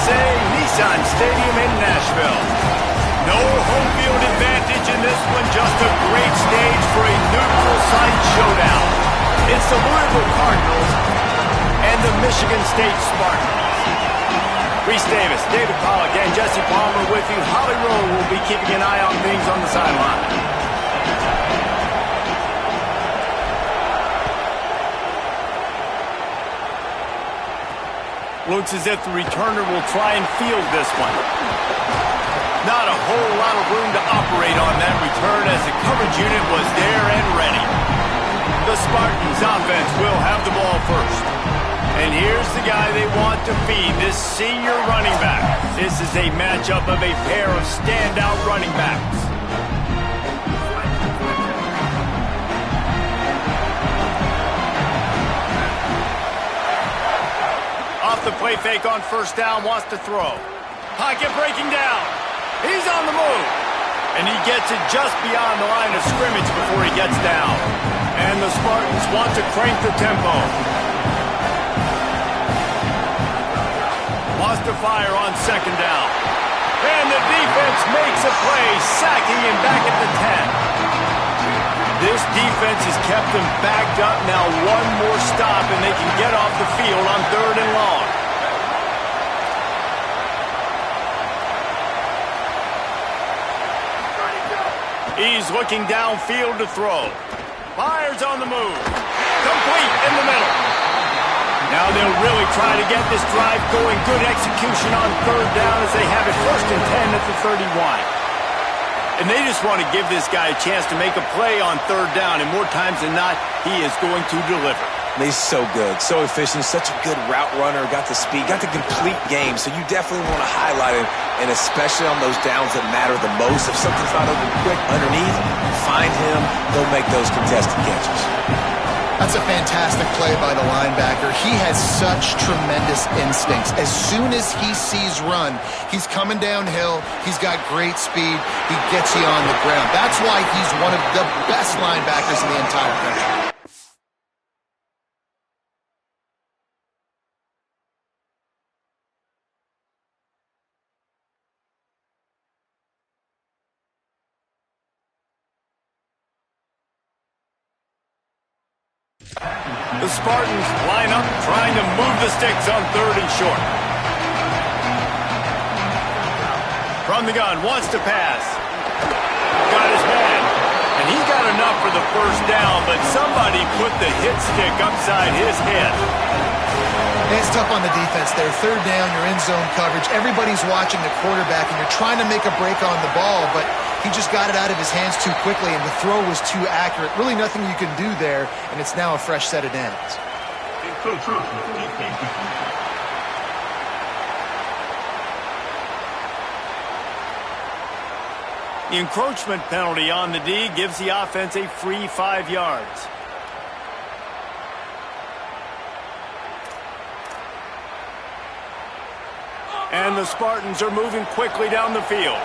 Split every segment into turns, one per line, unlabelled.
USA Nissan Stadium in Nashville. No home field advantage in this one, just a great stage for a neutral site showdown. It's the Louisville Cardinals and the Michigan State Spartans. Reese Davis, David Pollack, and Jesse Palmer with you. Holly Rowe will be keeping an eye on things on the sideline. Looks as if the returner will try and field this one. Not a whole lot of room to operate on that return as the coverage unit was there and ready. The Spartans offense will have the ball first. And here's the guy they want to feed, this senior running back. This is a matchup of a pair of standout running backs. Off the play fake on first down, wants to throw. Pocket breaking down. He's on the move. And he gets it just beyond the line of scrimmage before he gets down. And the Spartans want to crank the tempo. Wants to fire on second down. And the defense makes a play, sacking him back at the 10. This defense has kept them backed up. Now one more stop and they can get off the field on 3rd and long. He's looking downfield to throw. Fires on the move. Complete in the middle. Now they'll really try to get this drive going. Good execution on 3rd down as they have it 1st and 10 at the 31. And they just want to give this guy a chance to make a play on 3rd down, and more times than not, he is going to deliver.
He's so good, so efficient, such a good route runner, got the speed, got the complete game, so you definitely want to highlight him, and especially on those downs that matter the most. If something's not open quick underneath, find him, go make those contested catches.
That's a fantastic play by the linebacker. He has such tremendous instincts. As soon as he sees run, he's coming downhill. He's got great speed. He gets you on the ground. That's why he's one of the best linebackers in the entire country.
The Spartans line up, trying to move the sticks on 3rd and short. From the gun, wants to pass. Got his man. And he got enough for the 1st down, but somebody put the hit stick upside his head.
It's tough on the defense there. 3rd down, you're in zone coverage. Everybody's watching the quarterback, and you're trying to make a break on the ball, but he just got it out of his hands too quickly, and the throw was too accurate. Really nothing you can do there, and it's now a fresh set of downs.
The encroachment penalty on the D gives the offense a free 5 yards. And the Spartans are moving quickly down the field.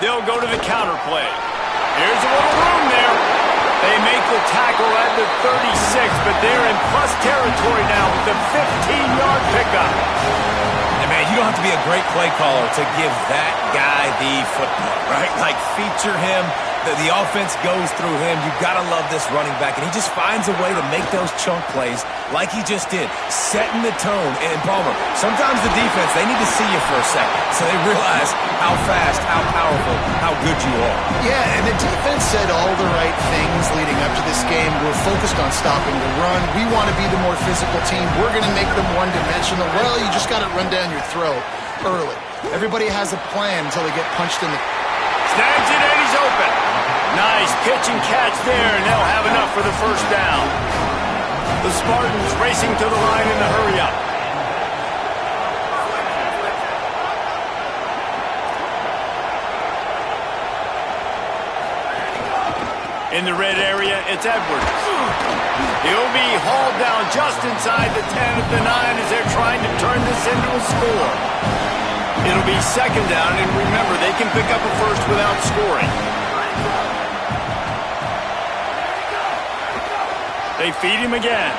They'll go to the counter play. Here's a little room there. They make the tackle at the 36, but they're in plus territory now with the 15-yard pickup.
And man, you don't have to be a great play caller to give that guy the football, right? Like, feature him. The offense goes through him. You've got to love this running back, and he just finds a way to make those chunk plays like he just did, setting the tone. And Palmer, sometimes the defense, they need to see you for a second so they realize how fast, how powerful, how good you are.
Yeah, and the defense said all the right things leading up to this game. We're focused on stopping the run. We want to be the more physical team. We're going to make them one-dimensional. Well, you just got to run down your throat early. Everybody has a plan until they get punched in the...
Snags it, and he's open. Nice pitch and catch there, and they'll have enough for the 1st down. The Spartans racing to the line in the hurry-up. In the red area, it's Edwards. He'll be hauled down just inside the 10 at the 9 as they're trying to turn this into a score. It'll be 2nd down, and remember, they can pick up a 1st without scoring. They feed him again.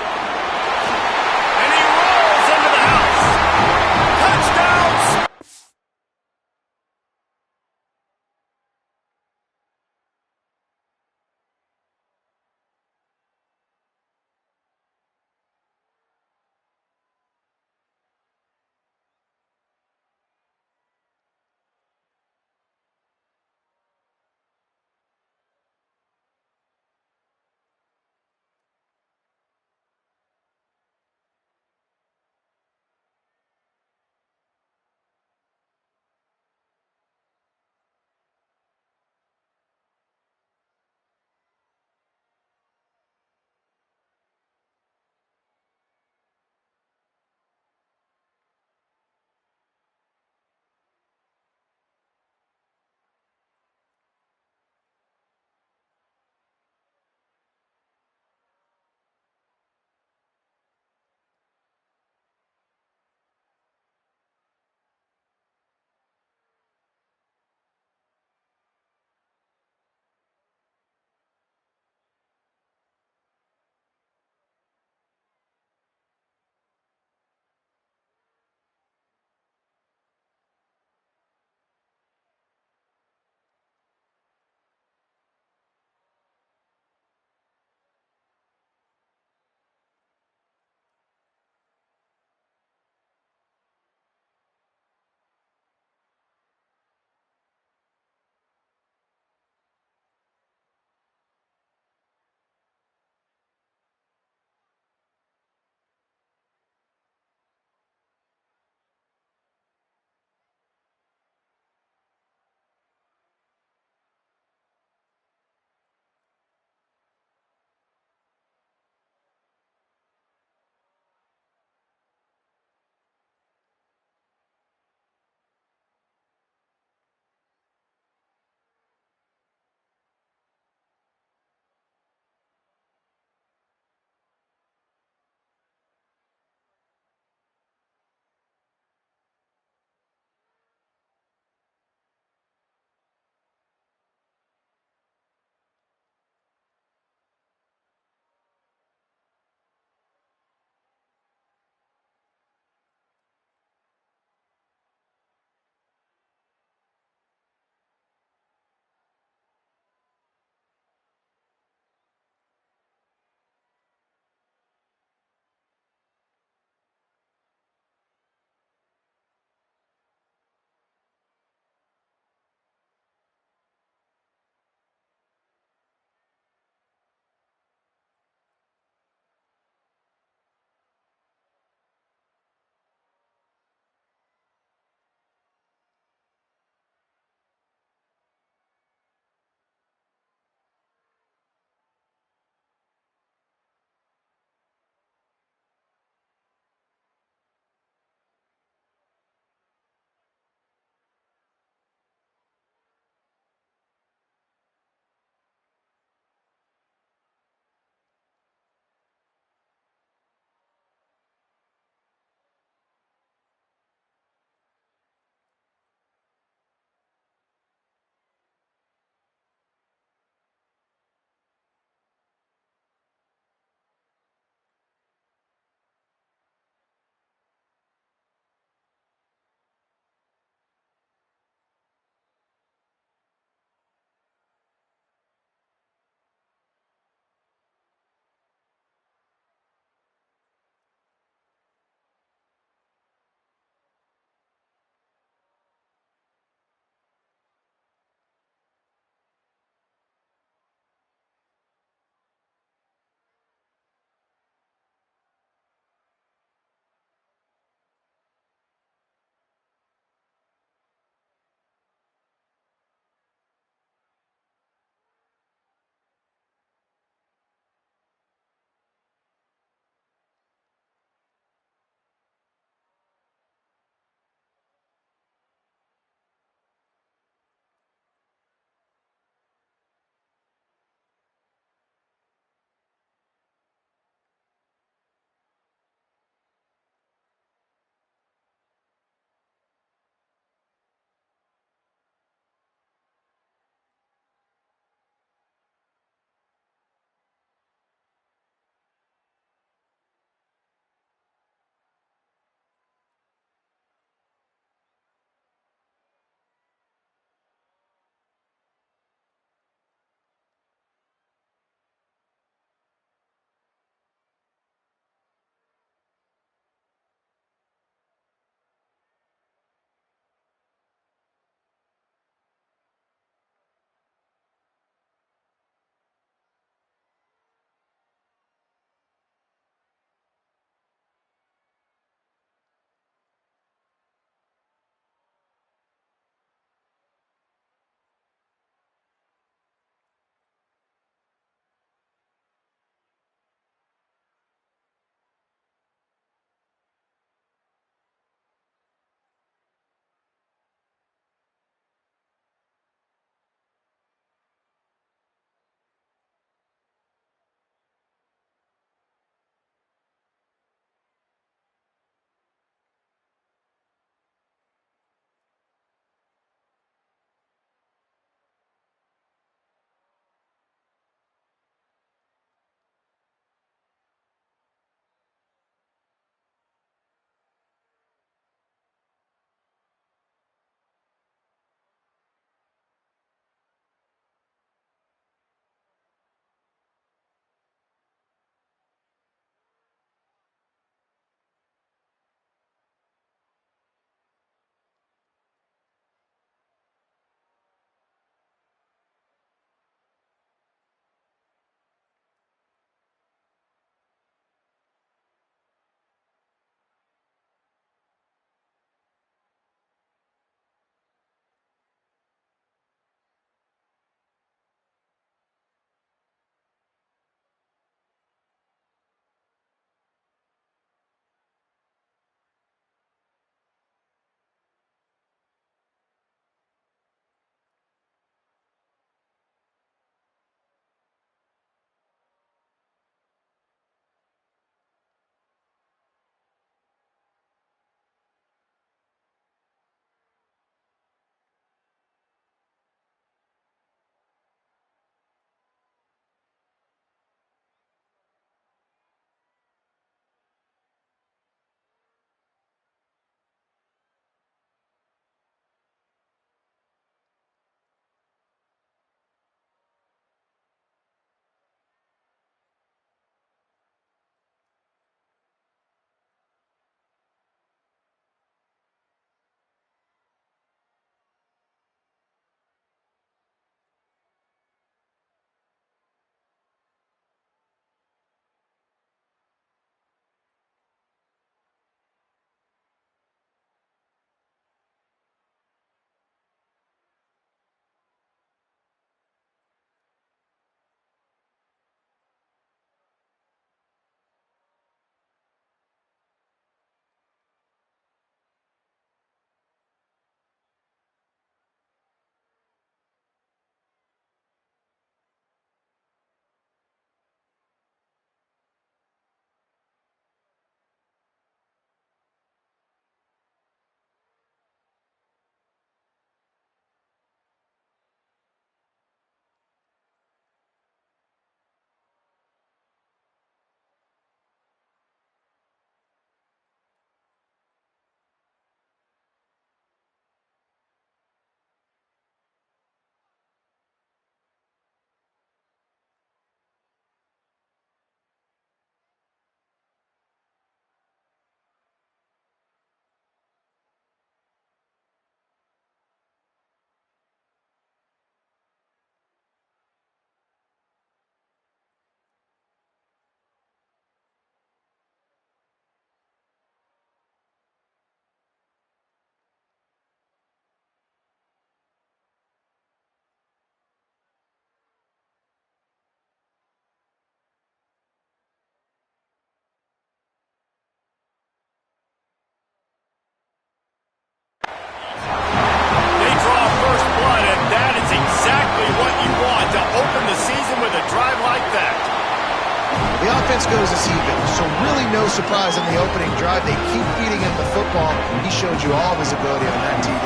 defense goes as even. So really no surprise in the opening drive. They keep feeding him the football. He showed you all of his ability on that TD.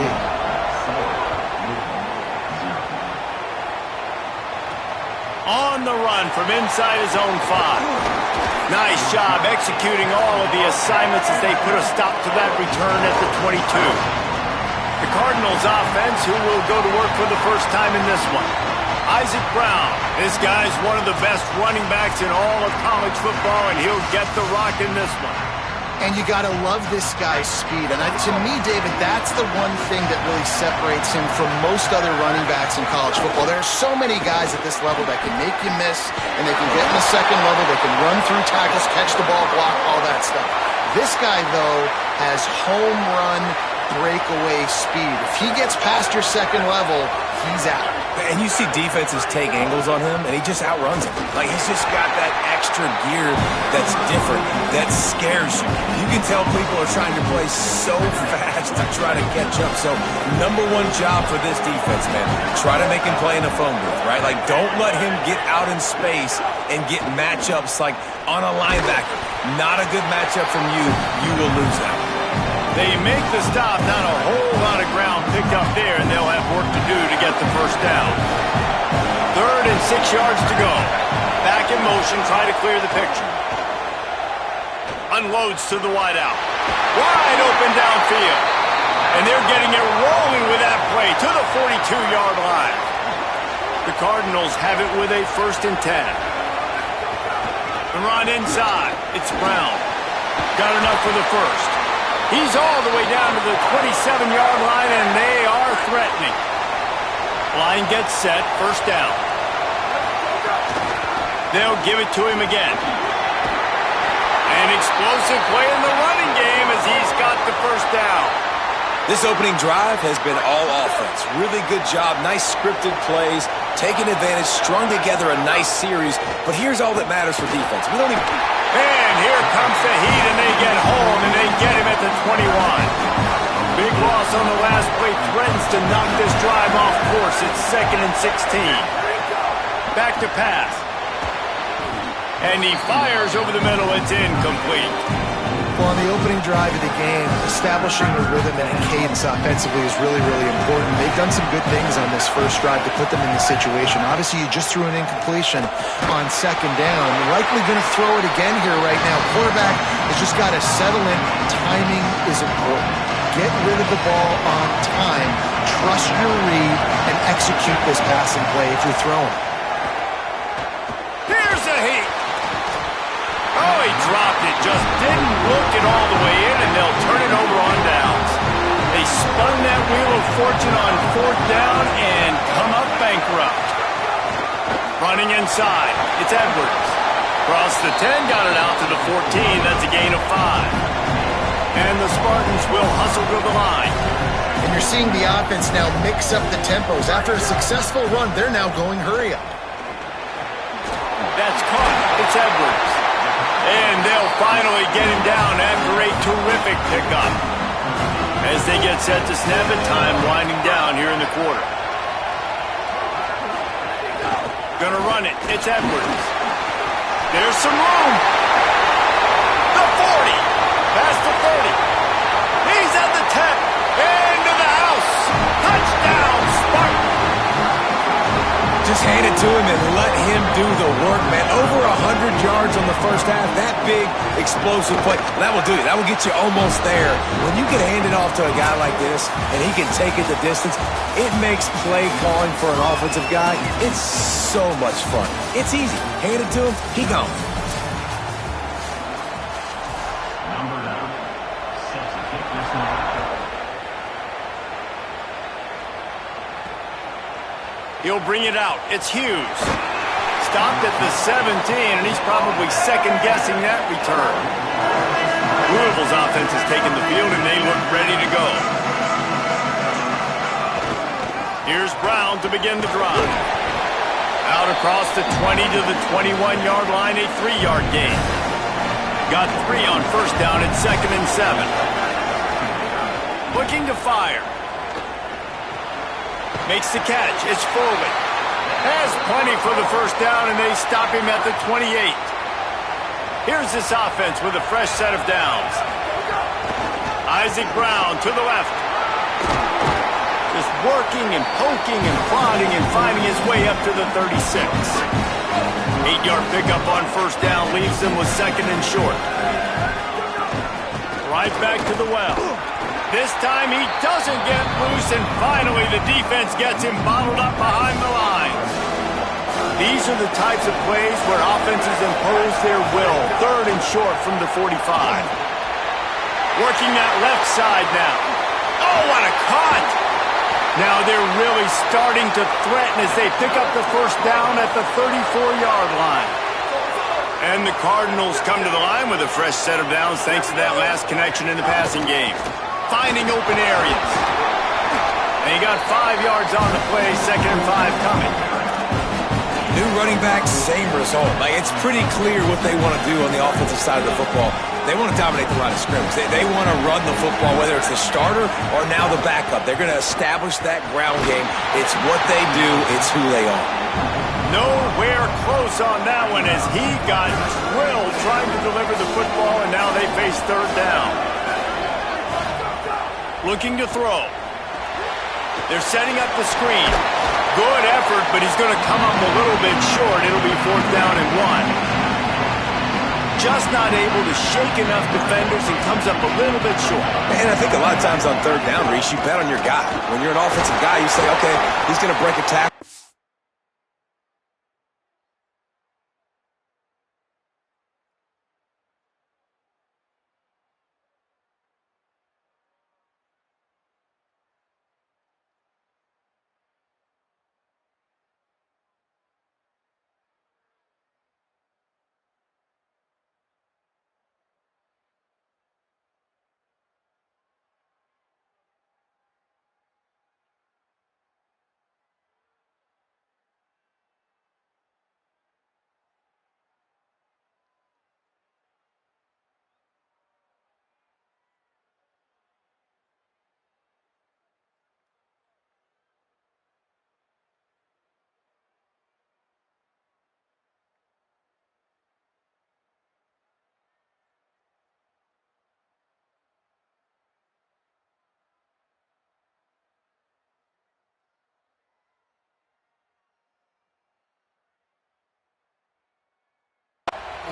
On the run from inside his own 5. Nice job executing all of the assignments as they put a stop to that return at the 22. The Cardinals offense, who will go to work for the first time in this one. Isaac Brown. This guy's one of the best running backs in all of college football, and he'll get the rock in this one.
And you got to love this guy's speed. And to me, David, that's the one thing that really separates him from most other running backs in college football. There are so many guys at this level that can make you miss, and they can get in the second level. They can run through tackles, catch the ball, block, all that stuff. This guy, though, has home run breakaway speed. If he gets past your second level, he's out.
And you see defenses take angles on him, and he just outruns them. Like, he's just got that extra gear that's different, that scares you. You can tell people are trying to play so fast to try to catch up. So, number one job for this defense, man, try to make him play in a phone booth, right? Like, don't let him get out in space and get matchups like on a linebacker. Not a good matchup from you. You will lose that.
They make the stop, not a whole lot of ground picked up there, and they'll have work to do to get the first down. 3rd and 6 yards to go. Back in motion, try to clear the picture. Unloads to the wideout. Wide open downfield. And they're getting it rolling with that play to the 42-yard line. The Cardinals have it with a 1st and 10. The run inside. It's Brown. Got enough for the first. He's all the way down to the 27-yard line, and they are threatening. Line gets set, 1st down. They'll give it to him again. An explosive play in the running game as he's got the 1st down.
This opening drive has been all offense. Really good job, nice scripted plays, taking advantage, strung together a nice series. But here's all that matters for defense. We don't even...
And here comes the heat, and they get home, and they get him at the 21. Big loss on the last play threatens to knock this drive off course. It's 2nd and 16. Back to pass. And he fires over the middle. It's incomplete.
Well, on the opening drive of the game, establishing a rhythm and a cadence offensively is really, really important. They've done some good things on this first drive to put them in this situation. Obviously, you just threw an incompletion on 2nd down. You're likely going to throw it again here right now. Quarterback has just got to settle in. Timing is important. Get rid of the ball on time. Trust your read and execute this passing play if you're throwing.
Here's the heat. Oh, he dropped it. Just didn't look it all the way in, and they'll turn it over on downs. They spun that wheel of fortune on 4th down and come up bankrupt. Running inside. It's Edwards. Across the 10, got it out to the 14. That's a gain of 5. And the Spartans will hustle to the line.
And you're seeing the offense now mix up the tempos. After a successful run, they're now going hurry up.
That's caught. It's Edwards. And they'll finally get him down after a terrific pickup. As they get set to snap it, time winding down here in the quarter. Gonna run it. It's Edwards. There's some room. The 40. Past the 30. He's at the 10. Into the house. Touchdown, Spartan.
Just hand it to him and let him do the work, man. Over 100 yards on the first half. That big, explosive play. That will do it. That will get you almost there. When you can hand it off to a guy like this and he can take it the distance, it makes play calling for an offensive guy, it's so much fun. It's easy. Hand it to him, he gone.
He'll bring it out. It's Hughes. Stopped at the 17, and he's probably second-guessing that return. Louisville's offense has taken the field, and they look ready to go. Here's Brown to begin the drive. Out across the 20 to the 21-yard line, a 3-yard gain. Got 3 on 1st down at 2nd and 7. Looking to fire. Makes the catch. It's Foley. Has plenty for the 1st down, and they stop him at the 28. Here's this offense with a fresh set of downs. Isaac Brown to the left. Just working and poking and prodding and finding his way up to the 36. 8-yard pickup on first down leaves them with second and short. Right back to the well. This time he doesn't get loose, and finally the defense gets him bottled up behind the line. These are the types of plays where offenses impose their will. Third and short from the 45. Working that left side now. Oh, what a cut! Now they're really starting to threaten as they pick up the first down at the 34-yard line. And the Cardinals come to the line with a fresh set of downs thanks to that last connection in the passing game. Finding open areas. And he got 5 yards on the play, 2nd and 5 coming.
New running back, same result. Like, it's pretty clear what they want to do on the offensive side of the football. They want to dominate the line of scrimmage. They want to run the football, whether it's the starter or now the backup. They're going to establish that ground game. It's what they do. It's who they are.
Nowhere close on that one as he got drilled trying to deliver the football, and now they face third down. Looking to throw. They're setting up the screen. Good effort, but he's going to come up a little bit short. It'll be 4th down and 1. Just not able to shake enough defenders and comes up a little bit short.
And I think a lot of times on third down, Reese, you bet on your guy. When you're an offensive guy, you say, okay, he's going to break a tackle.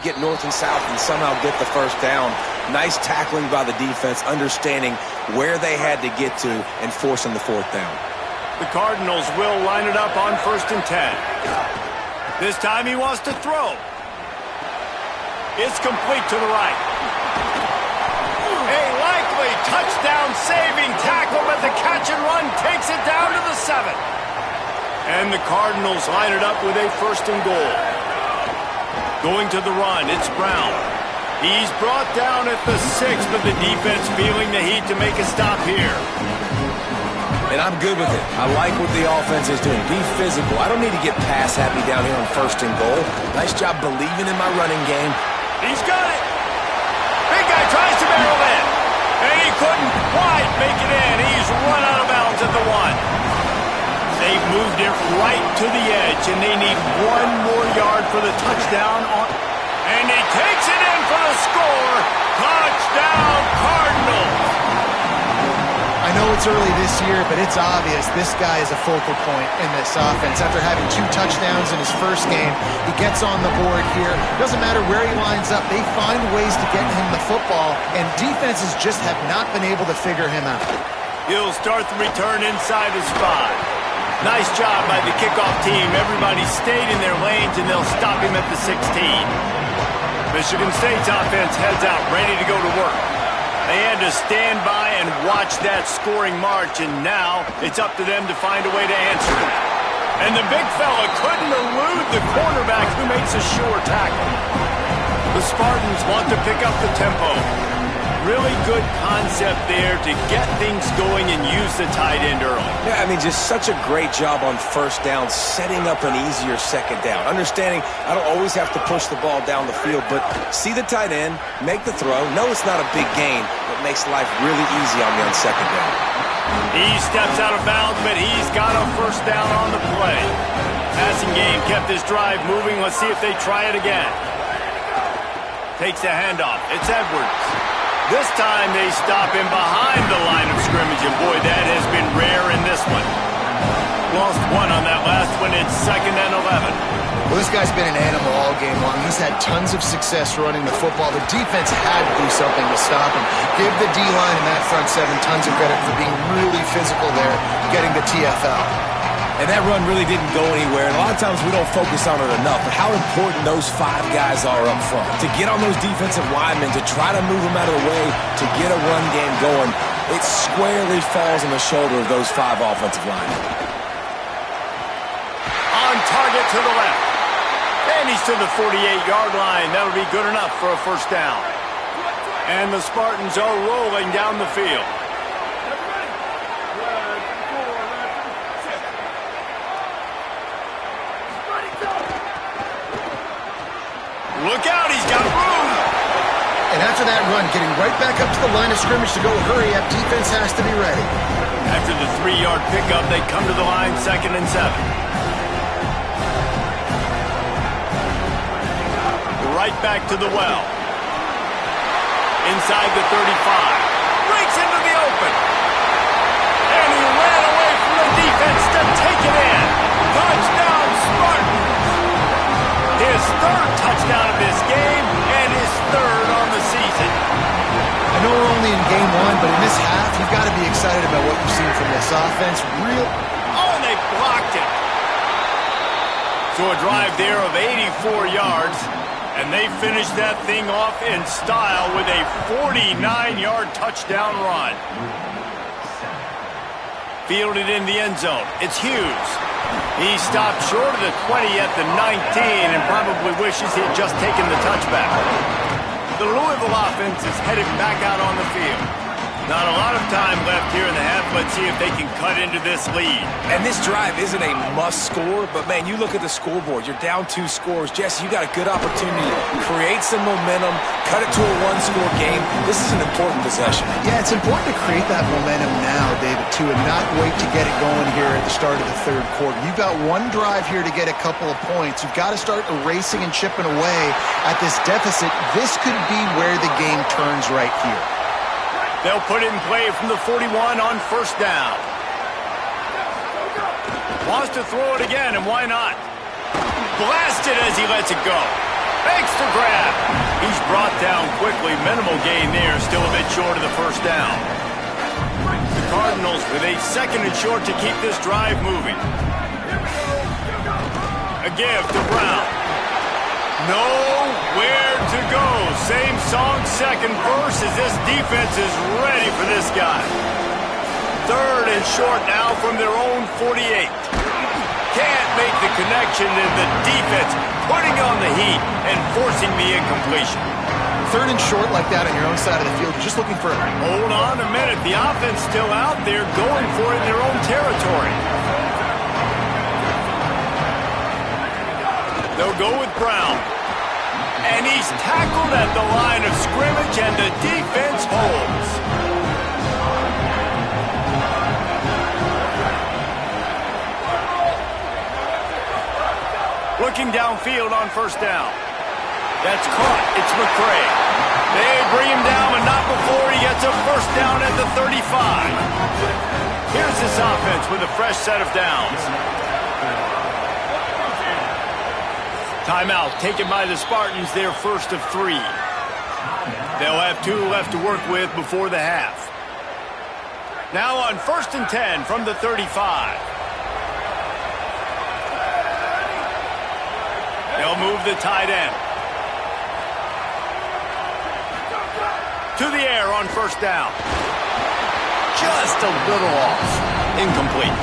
Get north and south and somehow get the first down. Nice tackling by the defense, understanding where they had to get to and forcing the 4th down.
The Cardinals will line it up on 1st and 10. This time he wants to throw. It's complete to the right. A likely touchdown-saving tackle, but the catch and run takes it down to the 7. And the Cardinals line it up with a 1st and goal. Going to the run, it's Brown. He's brought down at the 6, but the defense feeling the heat to make a stop here.
And I'm good with it. I like what the offense is doing. Be physical. I don't need to get pass happy down here on 1st and goal. Nice job believing in my running game.
He's got it. Big guy tries to barrel in. And he couldn't quite make it in. He's run out of bounds at the 1. They've moved it right to the edge, and they need 1 more yard for the touchdown. And he takes it in for the score. Touchdown, Cardinals.
I know it's early this year, but it's obvious this guy is a focal point in this offense. After having 2 touchdowns in his first game, he gets on the board here. Doesn't matter where he lines up. They find ways to get him the football, and defenses just have not been able to figure him out.
He'll start the return inside his 5. Nice job by the kickoff team. Everybody stayed in their lanes, and they'll stop him at the 16. Michigan State's offense heads out, ready to go to work. They had to stand by and watch that scoring march, and now it's up to them to find a way to answer it. And the big fella couldn't elude the cornerback who makes a sure tackle. The Spartans want to pick up the tempo. Really good concept there to get things going and use the tight end early.
Yeah, I mean, just such a great job on first down, setting up an easier second down. Understanding I don't always have to push the ball down the field, but see the tight end, make the throw. No, it's not a big gain, but makes life really easy on me on second down.
He steps out of bounds, but he's got a first down on the play. Passing game kept this drive moving. Let's see if they try it again. Takes the handoff. It's Edwards. This time they stop him behind the line of scrimmage, and boy, that has been rare in this one. Lost one on that last one. It's 2nd and 11.
Well, this guy's been an animal all game long. He's had tons of success running the football. The defense had to do something to stop him. Give the D-line and that front seven tons of credit for being really physical there, getting the TFL.
And that run really didn't go anywhere. And a lot of times we don't focus on it enough, but how important those 5 guys are up front. To get on those defensive linemen, to try to move them out of the way, to get a run game going, it squarely falls on the shoulder of those 5 offensive linemen.
On target to the left. And he's to the 48-yard line. That'll be good enough for a first down. And the Spartans are rolling down the field. Look out, he's got room.
And after that run, getting right back up to the line of scrimmage to go hurry up, defense has to be ready.
After the 3-yard pickup, they come to the line 2nd and 7. Right back to the well. Inside the 35. Breaks into the open. And he ran away from the defense to take it in. Touchdown, Spartans. His 3rd touchdown of this game and his 3rd on the season.
I know we're only in game 1, but in this half, you've got to be excited about what you've seen from this offense.
Oh, they blocked it. So a drive there of 84 yards. And they finished that thing off in style with a 49-yard touchdown run. Fielded in the end zone. It's Hughes. He stopped short of the 20 at the 19 and probably wishes he had just taken the touchback. The Louisville offense is headed back out on the field. Not a lot of time left here in the half. Let's see if they can cut into this lead.
And this drive isn't a must score, but man, you look at the scoreboard. You're down 2 scores. Jesse, you got a good opportunity to create some momentum, cut it to a 1-score game. This is an important possession.
Yeah, it's important to create that momentum now, David, too, and not wait to get it going here at the start of the 3rd quarter. You've got 1 drive here to get a couple of points. You've got to start erasing and chipping away at this deficit. This could be where the game turns right here.
They'll put it in play from the 41 on first down. Wants to throw it again, and why not? Blasted as he lets it go. Makes the grab. He's brought down quickly. Minimal gain there. Still a bit short of the first down. The Cardinals with a 2nd and short to keep this drive moving. A give to Brown. Nowhere to go. Same song, 2nd verse, as this defense is ready for this guy. 3rd and short now from their own 48. Can't make the connection, and the defense putting on the heat and forcing the incompletion.
3rd and short like that on your own side of the field, you're just looking for...
Hold on a minute. The offense still out there going for it in their own territory. They'll go with Brown. And he's tackled at the line of scrimmage, and the defense holds. Looking downfield on first down. That's caught. It's McCray. They bring him down, but not before he gets a first down at the 35. Here's this offense with a fresh set of downs. Timeout taken by the Spartans, their first of 3. They'll have 2 left to work with before the half. Now on 1st and 10 from the 35. They'll move the tight end. To the air on first down. Just a little off. Incomplete.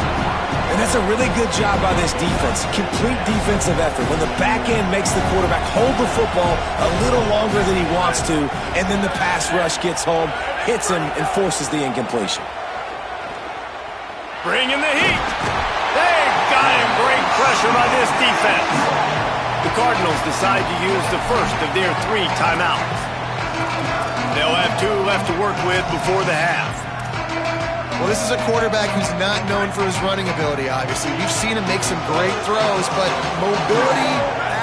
And that's a really good job by this defense. Complete defensive effort. When the back end makes the quarterback hold the football a little longer than he wants to, and then the pass rush gets home, hits him, and forces the incompletion.
Bringing the heat. They've got him. Great pressure by this defense. The Cardinals decide to use the first of their 3 timeouts. They'll have 2 left to work with before the half.
Well, this is a quarterback who's not known for his running ability, obviously. We've seen him make some great throws, but mobility,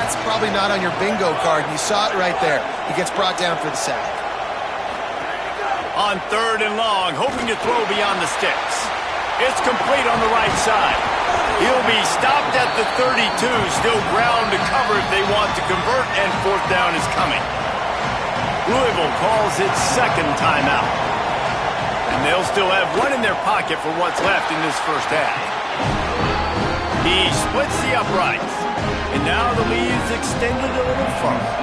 that's probably not on your bingo card, and you saw it right there. He gets brought down for the sack.
On 3rd and long, hoping to throw beyond the sticks. It's complete on the right side. He'll be stopped at the 32, still ground to cover if they want to convert, and 4th down is coming. Louisville calls its 2nd timeout. And they'll still have one in their pocket for what's left in this first half. He splits the uprights. And now the lead's extended a little further.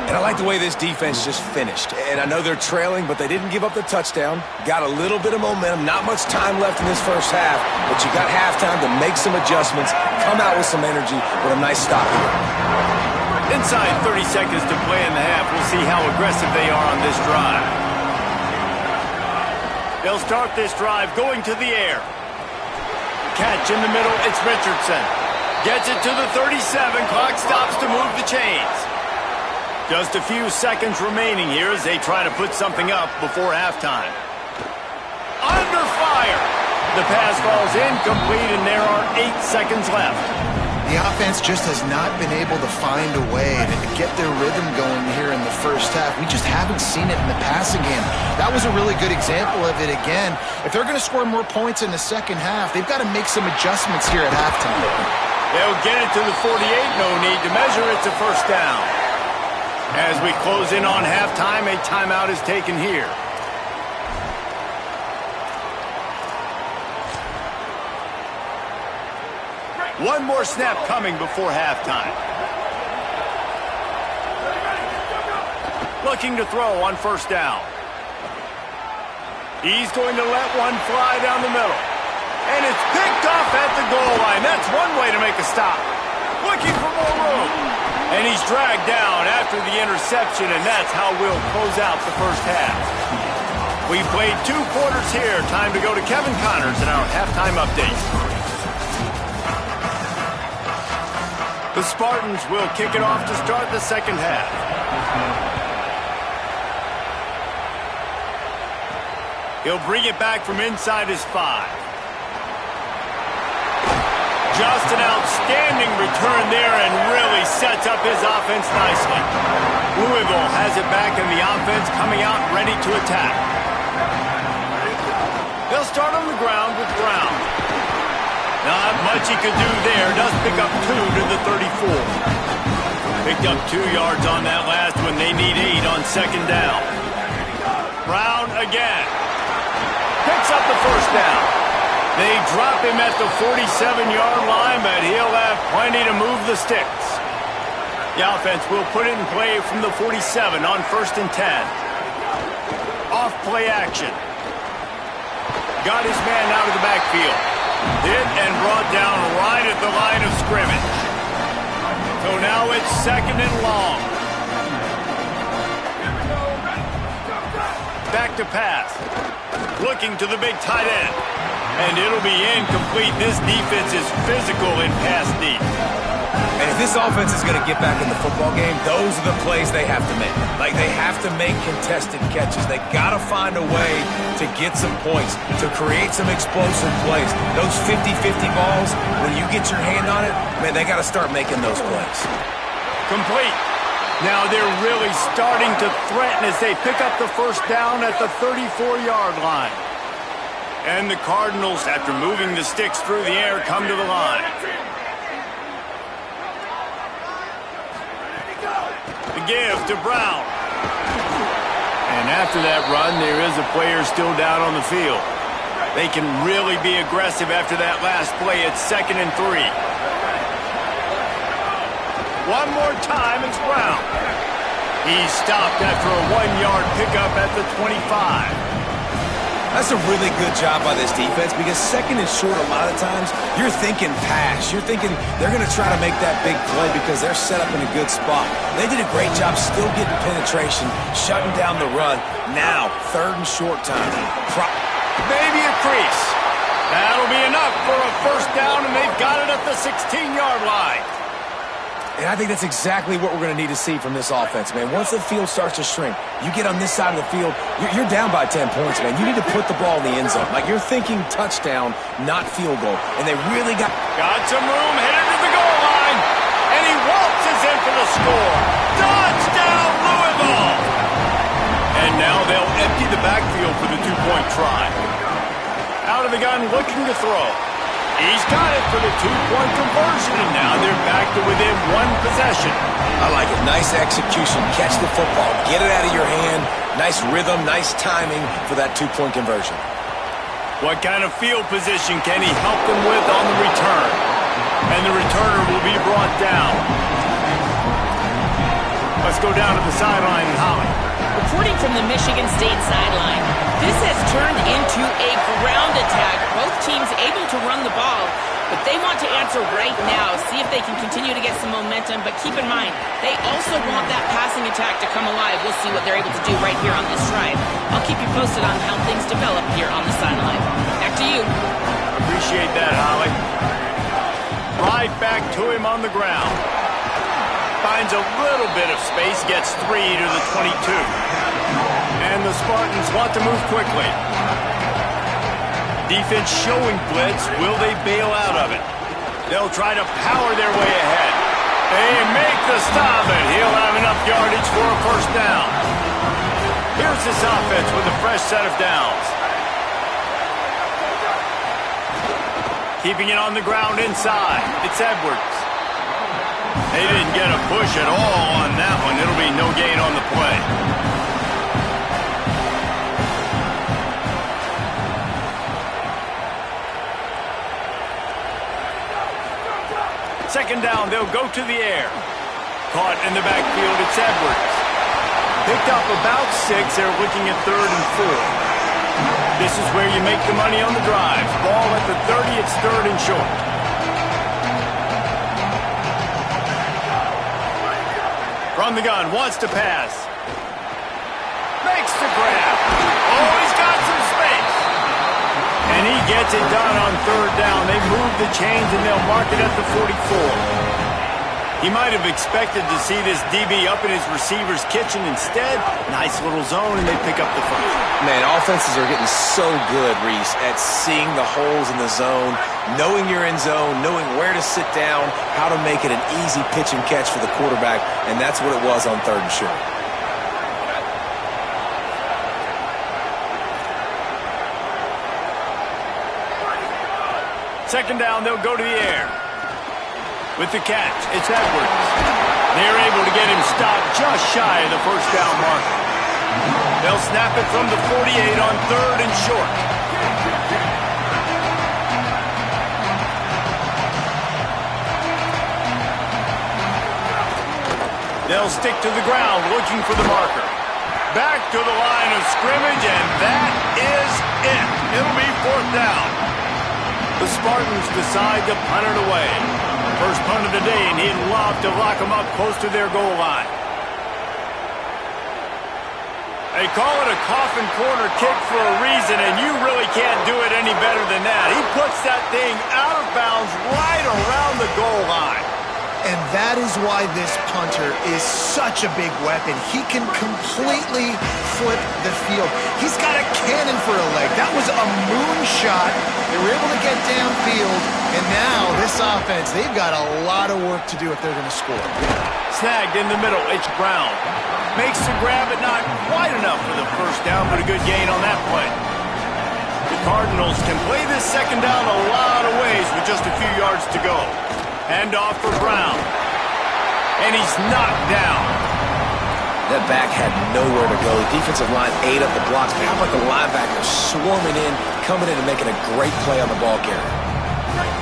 And I like the way this defense just finished. And I know they're trailing, but they didn't give up the touchdown. Got a little bit of momentum. Not much time left in this first half, but you got halftime to make some adjustments, come out with some energy with a nice stop here.
Inside 30 seconds to play in the half. We'll see how aggressive they are on this drive. They'll start this drive going to the air. Catch in the middle. It's Richardson. Gets it to the 37. Clock stops to move the chains. Just a few seconds remaining here as they try to put something up before halftime. Under fire. The pass falls incomplete, and there are 8 seconds left.
The offense just has not been able to find a way to get their rhythm going here in the first half. We just haven't seen it in the passing game. That was a really good example of it again. If they're going to score more points in the second half, they've got to make some adjustments here at halftime.
They'll get it to the 48. No need to measure. It's a first down. As we close in on halftime, a timeout is taken here. One more snap coming before halftime. Looking to throw on first down. He's going to let one fly down the middle. And it's picked off at the goal line. That's one way to make a stop. Looking for more room. And he's dragged down after the interception, and that's how we'll close out the first half. We played 2 quarters here. Time to go to Kevin Connors in our halftime update. The Spartans will kick it off to start the second half. He'll bring it back from inside his 5. Just an outstanding return there and really sets up his offense nicely. Louisville has it back in the offense, coming out ready to attack. They'll start on the ground with Brown. Not much he could do there. Does pick up 2 to the 34. Picked up 2 yards on that last one. They need 8 on second down. Brown again. Picks up the first down. They drop him at the 47-yard line, but he'll have plenty to move the sticks. The offense will put it in play from the 47 on 1st and 10. Off play action. Got his man out of the backfield. Hit and brought down right at the line of scrimmage. So now it's 2nd and long. Back to pass. Looking to the big tight end. And it'll be incomplete. This defense is physical in pass deep.
And if this offense is going to get back in the football game, those are the plays they have to make. Like, they have to make contested catches. They got to find a way to get some points, to create some explosive plays. Those 50-50 balls, when you get your hand on it, man, they got to start making those plays.
Complete. Now they're really starting to threaten as they pick up the first down at the 34-yard line. And the Cardinals, after moving the sticks through the air, come to the line. The give to Brown. And after that run, there is a player still down on the field. They can really be aggressive after that last play. It's 2nd and 3. One more time, it's Brown. He's stopped after a 1-yard pickup at the 25.
That's a really good job by this defense because 2nd and short a lot of times, you're thinking pass. You're thinking they're going to try to make that big play because they're set up in a good spot. They did a great job still getting penetration, shutting down the run. Now, 3rd and short time.
Maybe a crease. That'll be enough for a first down, and they've got it at the 16-yard line.
And I think that's exactly what we're going to need to see from this offense, man. Once the field starts to shrink, you get on this side of the field, you're down by 10 points, man. You need to put the ball in the end zone. Like, you're thinking touchdown, not field goal. And they really got
some room headed to the goal line. And he walks for the score. Touchdown, Louisville! And now they'll empty the backfield for the two-point try. Out of the gun, looking to throw. He's got it for the two-point conversion, and now they're back to within one possession.
I like it. Nice execution. Catch the football. Get it out of your hand. Nice rhythm, nice timing for that two-point conversion.
What kind of field position can he help them with on the return? And the returner will be brought down. Let's go down to the sideline and Holly.
Reporting from the Michigan State sideline, this has turned into a ground attack. Both teams able to run the ball, but they want to answer right now, see if they can continue to get some momentum. But keep in mind, they also want that passing attack to come alive. We'll see what they're able to do right here on this drive. I'll keep you posted on how things develop here on the sideline. Back to you.
Appreciate that, Holly. Right back to him on the ground. Finds a little bit of space, gets 3 to the 22. And the Spartans want to move quickly. Defense showing blitz. Will they bail out of it? They'll try to power their way ahead. They make the stop, and he'll have enough yardage for a first down. Here's this offense with a fresh set of downs. Keeping it on the ground inside. It's Edwards. They didn't get a push at all on that one. It'll be no gain on the play. Second down, they'll go to the air. Caught in the backfield, it's Edwards. Picked up about 6. They're looking at 3rd and 4. This is where you make the money on the drive. Ball at the 30, it's 3rd and short. From the gun, wants to pass. Makes the grab. Oh, he's got some space. And he gets it done on 3rd down. They move the chains and they'll mark it at the 44. He might have expected to see this DB up in his receiver's kitchen. Instead, nice little zone, and they pick up the first.
Man, offenses are getting so good, Reese, at seeing the holes in the zone, knowing you're in zone, knowing where to sit down, how to make it an easy pitch and catch for the quarterback, and that's what it was on 3rd and short.
Second down, they'll go to the air. With the catch, it's Edwards. They're able to get him stopped just shy of the first down marker. They'll snap it from the 48 on 3rd and short. They'll stick to the ground looking for the marker. Back to the line of scrimmage, and that is it. It'll be 4th down. The Spartans decide to punt it away. First punt of the day, and he'd love to lock them up close to their goal line. They call it a coffin corner kick for a reason, and you really can't do it any better than that. He puts that thing out of bounds right around the goal line.
And that is why this punter is such a big weapon. He can completely flip the field. He's got a cannon for a leg. That was a moonshot. They were able to get downfield, and now this offense, they've got a lot of work to do if they're going to score.
Snagged in the middle, it's Brown. Makes the grab, but not quite enough for the first down, but a good gain on that play. The Cardinals can play this second down a lot of ways with just a few yards to go. Hand off for Brown. And he's knocked down.
That back had nowhere to go. The defensive line ate up the blocks. How about the linebackers swarming in, coming in and making a great play on the ball carrier?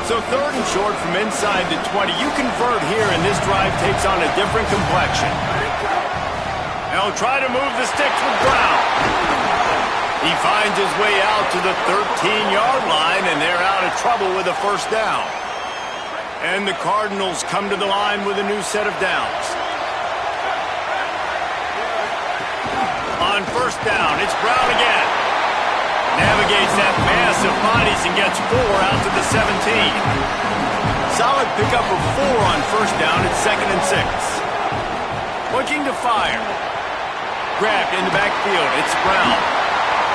So 3rd and short from inside the 20. You convert here, and this drive takes on a different complexion. They'll try to move the sticks with Brown. He finds his way out to the 13-yard line, and they're out of trouble with a first down. And the Cardinals come to the line with a new set of downs. On first down, it's Brown again. Navigates that mass of bodies and gets 4 out to the 17. Solid pickup of 4 on first down. It's 2nd and 6. Looking to fire. Grabbed in the backfield. It's Brown.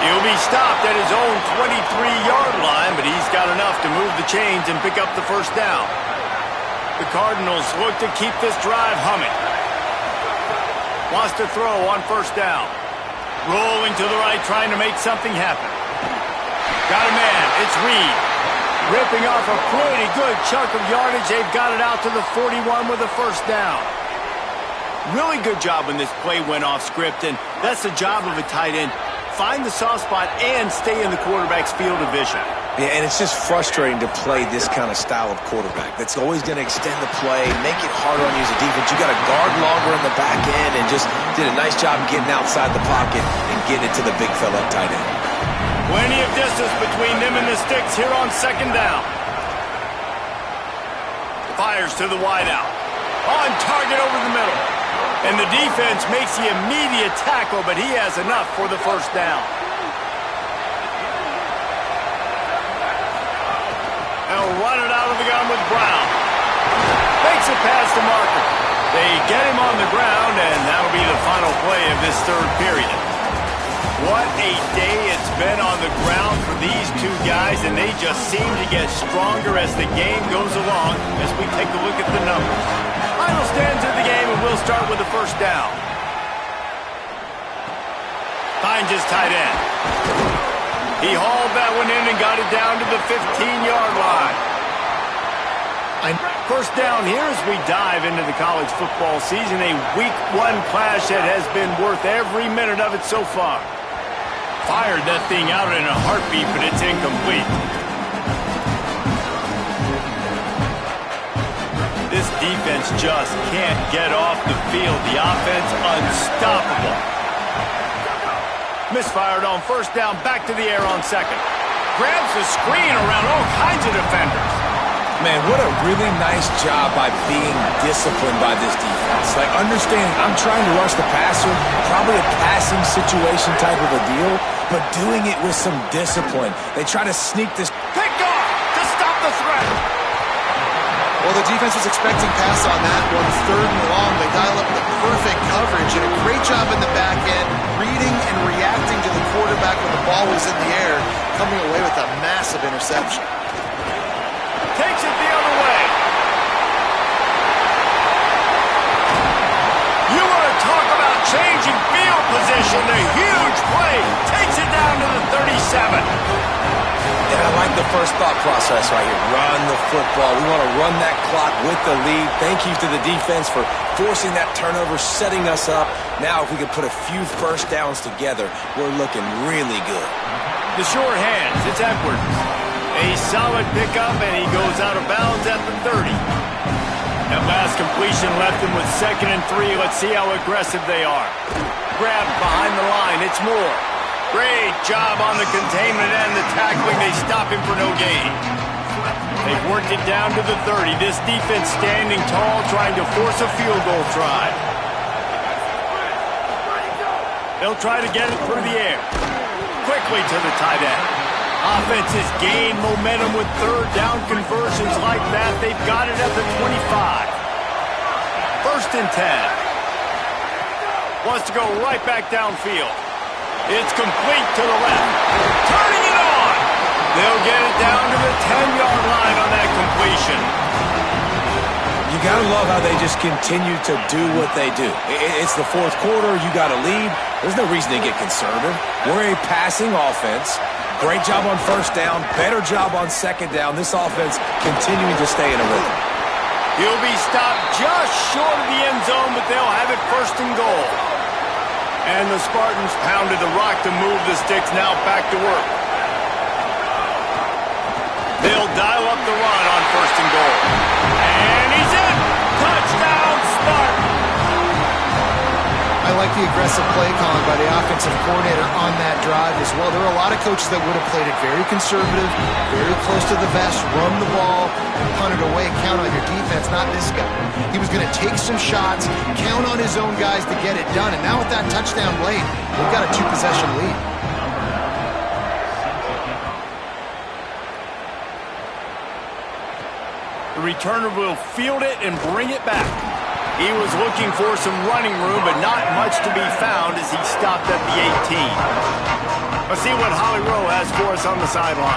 He'll be stopped at his own 23-yard line, but he's got enough to move the chains and pick up the first down. The Cardinals look to keep this drive humming. Wants to throw on first down. Rolling to the right, trying to make something happen. Got a man. It's Reed. Ripping off a pretty good chunk of yardage. They've got it out to the 41 with a first down. Really good job when this play went off script, and that's the job of a tight end. Find the soft spot and stay in the quarterback's field of vision.
Yeah, and it's just frustrating to play this kind of style of quarterback. That's always going to extend the play, make it harder on you as a defense. You got to guard longer in the back end, and just did a nice job getting outside the pocket and getting it to the big fella tight end.
Plenty of distance between them and the sticks here on second down. Fires to the wideout. On target over the middle. And the defense makes the immediate tackle, but he has enough for the first down. They'll run it out of the gun with Brown. Makes it past the marker. They get him on the ground, and that'll be the final play of this third period. What a day it's been on the ground for these two guys, and they just seem to get stronger as the game goes along as we take a look at the numbers. Final stands of the game, and we'll start with the first down. Finds his tight end. He hauled that one in and got it down to the 15-yard line. First down here as we dive into the college football season, a Week 1 clash that has been worth every minute of it so far. Fired that thing out in a heartbeat, but it's incomplete. This defense just can't get off the field. The offense unstoppable. Misfired on first down, back to the air on second. Grabs the screen around all kinds of defenders.
Man, what a really nice job by being disciplined by this defense. Like, understanding I'm trying to rush the passer, probably a passing situation type of a deal, but doing it with some discipline. They try to sneak this.
Picked off to stop the threat.
Well, the defense was expecting pass on that one, third and long. They dial up the perfect coverage and a great job in the back end, reading and reacting to the quarterback when the ball was in the air, coming away with a massive interception.
Takes it the other way. You want to talk about changing field position. A huge play. Takes it down to the 37.
And I like the first thought process right here. Run the football. We want to run that clock with the lead. Thank you to the defense for forcing that turnover, setting us up. Now if we can put a few first downs together, we're looking really good.
The short hands. It's Edwards. A solid pickup, and he goes out of bounds at the 30. That last completion left him with 2nd and 3. Let's see how aggressive they are. Grabbed behind the line. It's Moore. Great job on the containment and the tackling. They stop him for no gain. They've worked it down to the 30. This defense standing tall, trying to force a field goal try. They'll try to get it through the air. Quickly to the tight end. Offenses gain momentum with third down conversions like that. They've got it at the 25. 1st and 10. Wants to go right back downfield. It's complete to the left. Turning it on. They'll get it down to the 10-yard line on that completion.
You got to love how they just continue to do what they do. It's the fourth quarter. You got to lead. There's no reason to get conservative. We're a passing offense. Great job on first down. Better job on second down. This offense continuing to stay in a rhythm.
He'll be stopped just short of the end zone, but they'll have it 1st and goal. And the Spartans pounded the rock to move the sticks. Now back to work. They'll dial up the run on 1st and goal. And he's in. Touchdown, Spartans.
I like the aggressive play calling by the offensive coordinator on that drive as well. There are a lot of coaches that would have played it very conservative, very close to the vest, run the ball, punt it away, count on your defense. Not this guy. He was going to take some shots, count on his own guys to get it done. And now with that touchdown late, we've got a 2-possession lead.
The returner will field it and bring it back. He was looking for some running room, but not much to be found as he stopped at the 18. Let's see what Holly Rowe has for us on the sideline.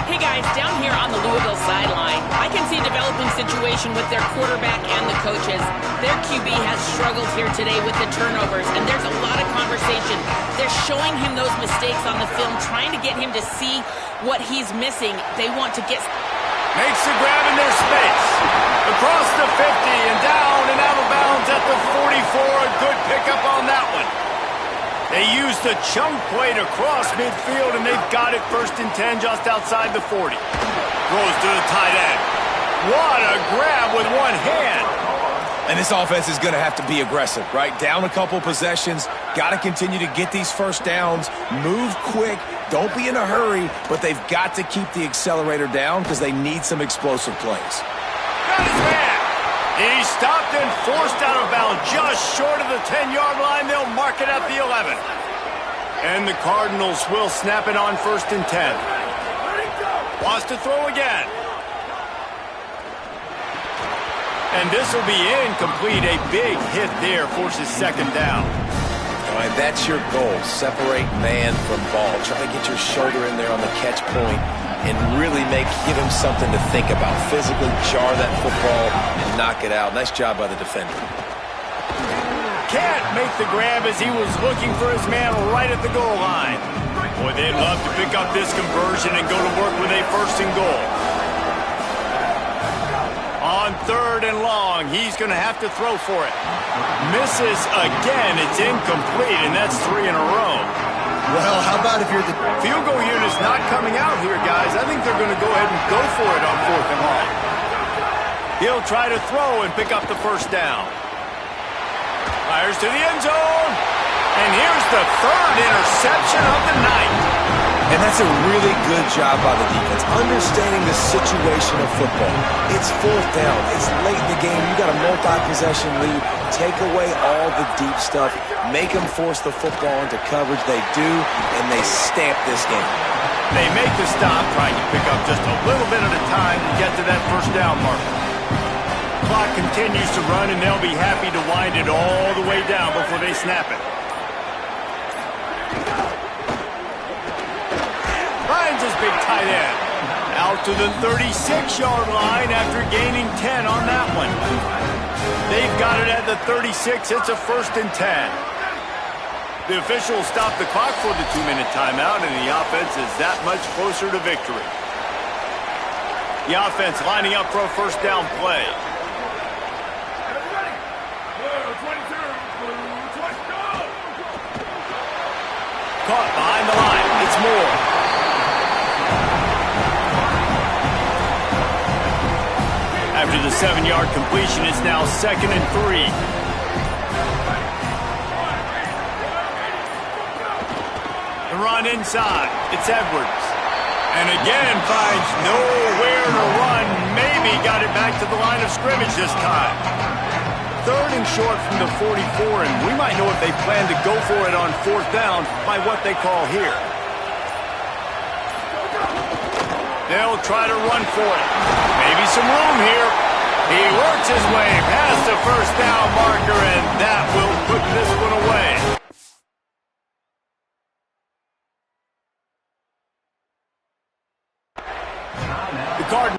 Hey guys, down here on the Louisville sideline, I can see a developing situation with their quarterback and the coaches. Their QB has struggled here today with the turnovers, and there's a lot of conversation. They're showing him those mistakes on the film, trying to get him to see what he's missing. They want to get...
Makes the grab in their space. Across the 50 and down and out of bounds at the 44. A good pickup on that one. They used a chunk play to cross midfield, and they've got it 1st and 10 just outside the 40. Throws to the tight end. What a grab with one hand.
And this offense is going to have to be aggressive, right? Down a couple possessions. Got to continue to get these first downs. Move quick. Don't be in a hurry, but they've got to keep the accelerator down because they need some explosive plays.
Got his man. He stopped and forced out of bounds just short of the 10-yard line. They'll mark it at the 11. And the Cardinals will snap it on 1st and 10. Wants to throw again. And this will be incomplete. A big hit there forces 2nd down.
All right, that's your goal. Separate man from ball. Try to get your shoulder in there on the catch point and really give him something to think about. Physically jar that football and knock it out. Nice job by the defender.
Can't make the grab as he was looking for his man right at the goal line. Boy, they'd love to pick up this conversion and go to work with a 1st and goal. On 3rd and long, he's going to have to throw for it. Misses again. It's incomplete, and that's 3 in a row.
Well, how about if you're the...
Field goal unit's not coming out here, guys. I think they're going to go ahead and go for it on 4th and long. He'll try to throw and pick up the 1st down. Fires to the end zone. And here's the 3rd interception of the night.
And that's a really good job by the defense, understanding the situation of football. It's 4th down. It's late in the game. You got a multi-possession lead. Take away all the deep stuff. Make them force the football into coverage. They do, and they stamp this game.
They make the stop, trying to pick up just a little bit at a time to get to that 1st down marker. Clock continues to run, and they'll be happy to wind it all the way down before they snap it. Finds his big tight end. Out to the 36-yard line after gaining 10 on that one. They've got it at the 36. It's a 1st and 10. The officials stop the clock for the 2-minute timeout, and the offense is that much closer to victory. The offense lining up for a 1st down play. Caught behind the line. It's Moore. After the 7-yard completion, it's now 2nd and 3. The run inside. It's Edwards. And again finds nowhere to run. Maybe got it back to the line of scrimmage this time. 3rd and short from the 44, and we might know if they plan to go for it on 4th down by what they call here. They'll try to run for it. Maybe some room here. He works his way past the 1st down marker, and that will put this one away. The Cardinals.